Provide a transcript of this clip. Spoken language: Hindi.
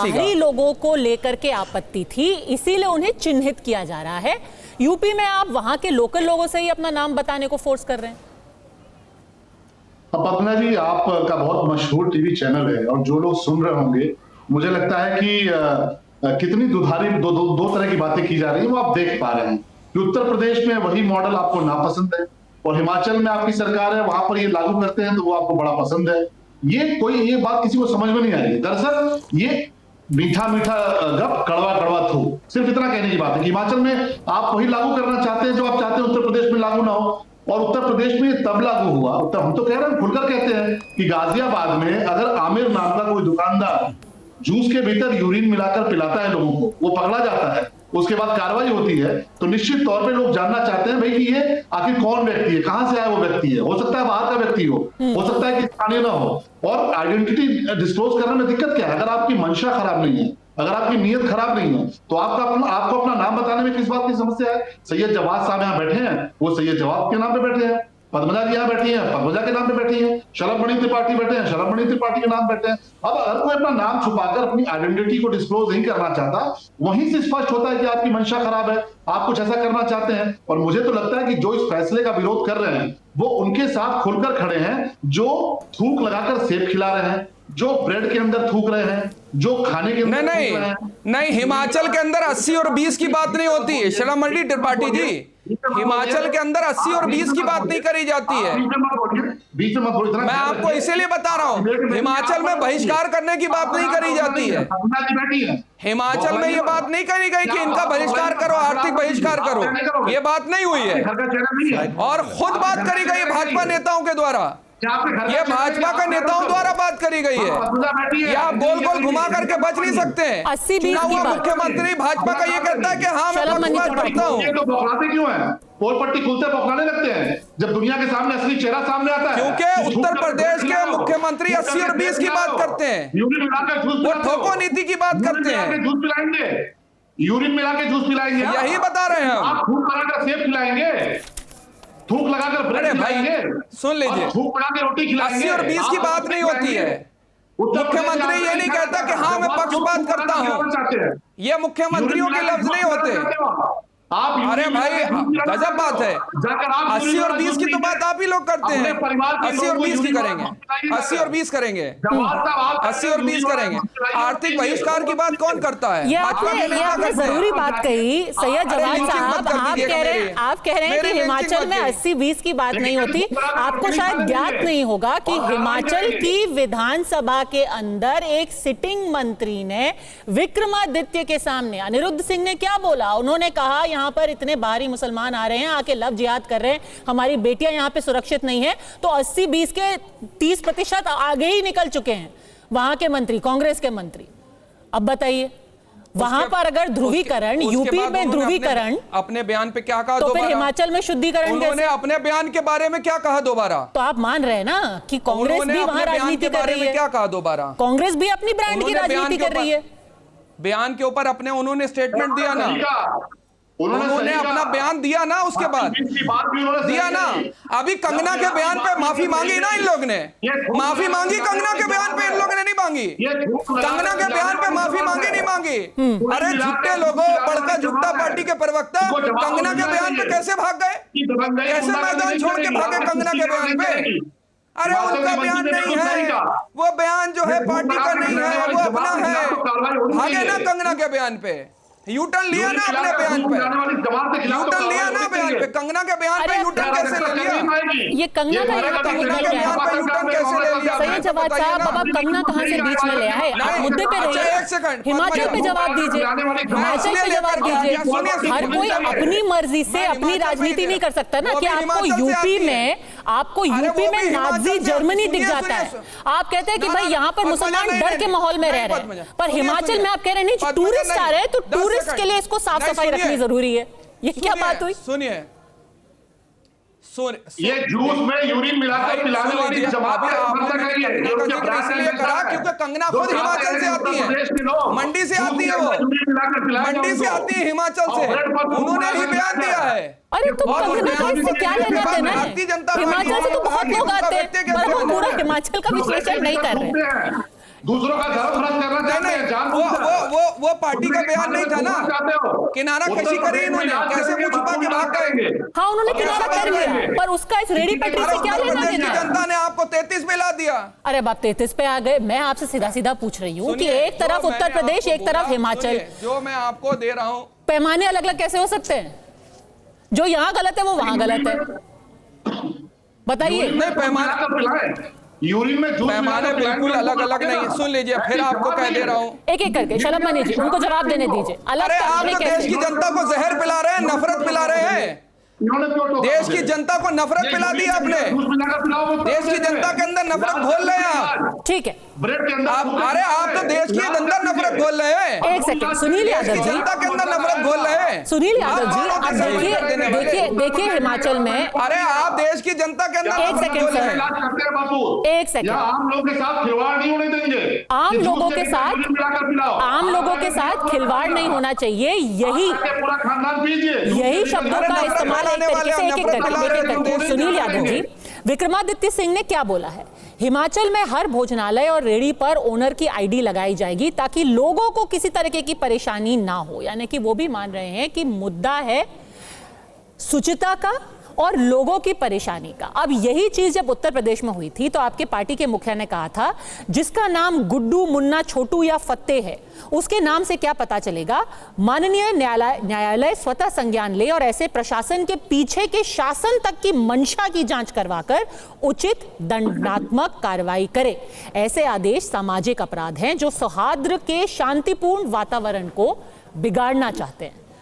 बाहरी लोगों को लेकर के आपत्ति थी, इसीलिए उन्हें चिन्हित किया जा रहा है। यूपी में आप वहां के लोकल लोगों से ही अपना नाम बताने को फोर्स कर रहे हैं। पद्मजा जी, आपका बहुत मशहूर टीवी चैनल है और जो लोग सुन रहे होंगे, मुझे लगता है कि कितनी दुधारी दो तरह की बातें की जा रही है वो आप देख पा रहे हैं कि उत्तर प्रदेश में वही मॉडल आपको नापसंद है और हिमाचल में आपकी सरकार है, वहां पर ये लागू करते हैं तो वो आपको बड़ा पसंद है। ये बात किसी को समझ में नहीं आ रही है। दरअसल ये मीठा मीठा गप, कड़वा कड़वा थू, सिर्फ इतना कहने की बात है कि हिमाचल में आप वही लागू करना चाहते हैं जो आप चाहते हैं उत्तर प्रदेश में लागू ना हो, और उत्तर प्रदेश में तब लागू हुआ। हम तो कह रहे हैं, खुलकर कहते हैं कि गाजियाबाद में अगर आमिर नाम का कोई दुकानदार जूस के भीतर यूरिन मिलाकर पिलाता है लोगों को, वो पकड़ा जाता है, उसके बाद कार्रवाई होती है, तो निश्चित तौर पे लोग जानना चाहते हैं भाई कि ये आखिर कौन व्यक्ति है, कहां से आया वो व्यक्ति है। हो सकता है बाहर का व्यक्ति हो सकता है कि स्थानीय ना हो, और आइडेंटिटी डिस्क्लोज करने में दिक्कत क्या है? अगर आपकी मंशा खराब नहीं है, अगर आपकी नीयत खराब नहीं है, तो आपको अपना नाम बताने में किस बात की समस्या है? सैयद जवाद साहब यहाँ बैठे हैं, वो सैयद जवाद के नाम पे बैठे हैं, पद्मजा जी यहाँ बैठी हैं, पद्मजा के नाम पे बैठी हैं, शलभमणि त्रिपाठी बैठे हैं, शलभमणि त्रिपाठी के नाम बैठे हैं। अब अगर कोई अपना नाम छुपाकर अपनी आइडेंटिटी को डिस्क्लोज नहीं करना चाहता, वहीं से स्पष्ट होता है कि आपकी मंशा खराब है, आप कुछ ऐसा करना चाहते हैं। और मुझे तो लगता है कि जो इस फैसले का विरोध कर रहे हैं वो उनके साथ खुलकर खड़े हैं, जो थूक लगाकर सेब खिला रहे हैं, जो ब्रेड के अंदर थूक रहे हैं, जो खाने के अंदर नहीं, हिमाचल के अंदर 80 और 20 की बात नहीं होती है शलभमणि त्रिपाठी जी। हिमाचल के अंदर 80 और 20 की बात नहीं करी जाती है। मैं आपको इसीलिए बता रहा हूं, हिमाचल में बहिष्कार करने की बात नहीं करी जाती है। हिमाचल में ये बात नहीं करी गई कि इनका बहिष्कार करो, आर्थिक बहिष्कार करो, ये बात नहीं हुई है। और खुद बात करी गई भाजपा नेताओं के द्वारा, ये भाजपा के नेताओं द्वारा बात करी गई है। ये आप गोल गोल घुमा करके बच नहीं सकते हैं। 80-20 की बात। मुख्यमंत्री भाजपा का ये कहता है कि हाँ मैं पक्षपात करता हूँ। तो बौखलाते क्यों हैं? पोल पट्टी खुलते बौखलाने लगते हैं जब दुनिया के सामने असली चेहरा सामने आता है। क्योंकि उत्तर प्रदेश के मुख्यमंत्री 80 और 20 की बात करते हैं, वो ठोको नीति की बात करते हैं। जूस पिलाएंगे, यूरिन मिला के जूस पिलाएंगे, यही बता रहे हैं हम। आप थूक लगाकर सेब खिलाएंगे, थूक लगाकर ब्रेड खिलाएंगे, सुन लीजिए, थूक लगा के रोटी खिलाएंगे। 80 और 20 की बात नहीं होती है। मुख्यमंत्री ये नहीं कहता कि हाँ मैं पक्षपात करता हूँ, ये मुख्यमंत्रियों के लफ्ज नहीं होते। अरे भाई गजब बात है। 80 और 20 की तो बात आप ही लोग करते हैं। 80 और 20 की करेंगे, 80 और 20 करेंगे, 80 और 20 करेंगे। आर्थिक बहिष्कार की बात कौन करता है? ये आपने जरूरी बात कही सैयद जवाद साहब। आप कह रहे हैं कि हिमाचल में 80-20 की बात नहीं होती। आपको शायद ज्ञात नहीं होगा कि हिमाचल की विधानसभा के अंदर एक सिटिंग मंत्री ने विक्रमादित्य के सामने, अनिरुद्ध सिंह ने क्या बोला? उन्होंने कहा यहाँ पर इतने बाहरी मुसलमान आ रहे हैं, आके लव जिहाद कर रहे हैं, हमारी बेटियां यहाँ पे सुरक्षित नहीं है। तो 80-20 के 30% आगे ही निकल चुके हैं वहां के मंत्री, कांग्रेस के मंत्री। अब बताइए, वहां पर अगर ध्रुवीकरण, यूपी में ध्रुवीकरण, अपने बयान पे क्या कहा तो फिर हिमाचल में शुद्धिकरण उन्होंने अपने बयान के बारे में क्या कहा दोबारा? तो आप मान रहे हैं ना कि कांग्रेस भी वहां राजनीति कर रही है। क्या कहा दोबारा? कांग्रेस भी अपनी ब्रांड की राजनीति कर रही है। बयान के ऊपर अपने उन्होंने स्टेटमेंट दिया ना, उन्होंने अपना बयान दिया ना, उसके बाद दिया ना। अभी कंगना के बयान पे माफी मांगी ना इन लोग ने, माफी मांगी कंगना के बयान पे इन लोगों ने नहीं मांगी। कंगना के बयान पे माफी मांगी नहीं मांगी। अरे झुट्टे लोगों, बड़का झुट्टा पार्टी के प्रवक्ता कंगना के बयान पे कैसे भाग गए? कैसे मैदान छोड़ के भागे कंगना के बयान पे? अरे उनका बयान नहीं है, वो बयान जो है पार्टी का नहीं है, वो अपना है। भागे ना कंगना के बयान पे, यूटर्न लिया ना अपने बयान पे, यूटर्न लिया ना बयान पे। कंगना के बयान पे यूटर्न कैसे ले लिया? ये कंगना का यूटर्न कैसे ले लिया? सैयद जवाद साहब, अब आप कंगना कहां से बीच में ले आए? आप मुद्दे पे रहिए। एक सेकंड, हिमाचल पे जवाब दीजिए, हिमाचल पे जवाब दीजिए। हर कोई अपनी मर्जी से अपनी राजनीति नहीं कर सकता ना कि आपको यूपी में नाजी जर्मनी दिख जाता है। आप कहते हैं कि भाई यहाँ पर मुसलमान डर के माहौल में रह रहे हैं, पर हिमाचल में आप कह रहे हैं नहीं, टूरिस्ट आ रहे हैं तो टूरिस्ट के लिए इसको साफ सफाई रखनी जरूरी है। ये क्या बात हुई? सुनिए, ये जूस में यूरिन मिलाकर पिलाने वाली जमात इसलिए करा क्योंकि कंगना खुद हिमाचल से आती है, मंडी से आती है, वो मंडी से आती है हिमाचल से, उन्होंने ही बयान दिया है। अरे तुम कंगना का इससे क्या लेना देना है? हिमाचल से तो बहुत लोग आते हैं, पर हम पूरा हिमाचल का विश्लेषण नहीं कर रहे। दूसरों का धर्म भ्रष्ट करना चाहते हैं, वो पार्टी का बयान नहीं था ना, किनारा कशी करी इन्होंने, कैसे वो छुपा के भाग गए? हाँ, उन्होंने किनारा कर लिया, पर उसका इस रेडी पटरी से क्या लेना प्रदेश की देना? जनता ने आपको 33 पे ला दिया। अरे बाप, 33 पे आ गए। मैं आपसे सीधा सीधा पूछ रही हूँ कि एक तरफ उत्तर प्रदेश, एक तरफ हिमाचल, जो मैं आपको दे रहा हूँ, पैमाने अलग अलग कैसे हो सकते हैं? जो यहाँ गलत है वो वहां गलत है, बताइए। नहीं, पैमाना यूरिन में पैमाने बिल्कुल अलग अलग नहीं। सुन लीजिए, फिर आपको कह दे रहा हूँ, एक एक करके शलभ मनी जी उनको जवाब देने दीजिए। अरे आप तो देश की जनता को जहर पिला रहे हैं, नफरत पिला रहे हैं। देश की जनता को नफरत पिला दी आपने, देश की जनता के अंदर नफरत घोल रहे हैं आप। ठीक है, अरे आप तो देश के अंदर नफरत घोल रहे हैं। एक सेकंड, सुनील यादव जी, जनता के अंदर नफरत घोल रहे हैं। सुनील यादव जी, अब देखिए हिमाचल में, अरे आप देश की जनता के अंदर एक सेकंड सर, एक सेकंड, आम लोगों के साथ खिलवाड़ नहीं होने देंगे। आम लोगों के साथ खिलवाड़ नहीं होना चाहिए, पूरा खानदान पीजिए, यही शब्दों का इस्तेमाल एक तरीके से एक करके। सुनील यादव जी, विक्रमादित्य सिंह ने क्या बोला है? हिमाचल में हर भोजनालय और रेड़ी पर ओनर की आईडी लगाई जाएगी ताकि लोगों को किसी तरीके की परेशानी ना हो। यानी कि वो भी मान रहे हैं कि मुद्दा है शुचिता का और लोगों की परेशानी का। अब यही चीज जब उत्तर प्रदेश में हुई थी तो आपके पार्टी के मुखिया ने कहा था जिसका नाम गुड्डू, मुन्ना, छोटू या फत्ते है उसके नाम से क्या पता चलेगा। माननीय न्यायालय स्वतः संज्ञान ले और ऐसे प्रशासन के पीछे के शासन तक की मंशा की जांच करवाकर उचित दंडात्मक कार्रवाई करे। ऐसे आदेश सामाजिक अपराध हैं जो सौहार्द के शांतिपूर्ण वातावरण को बिगाड़ना चाहते हैं।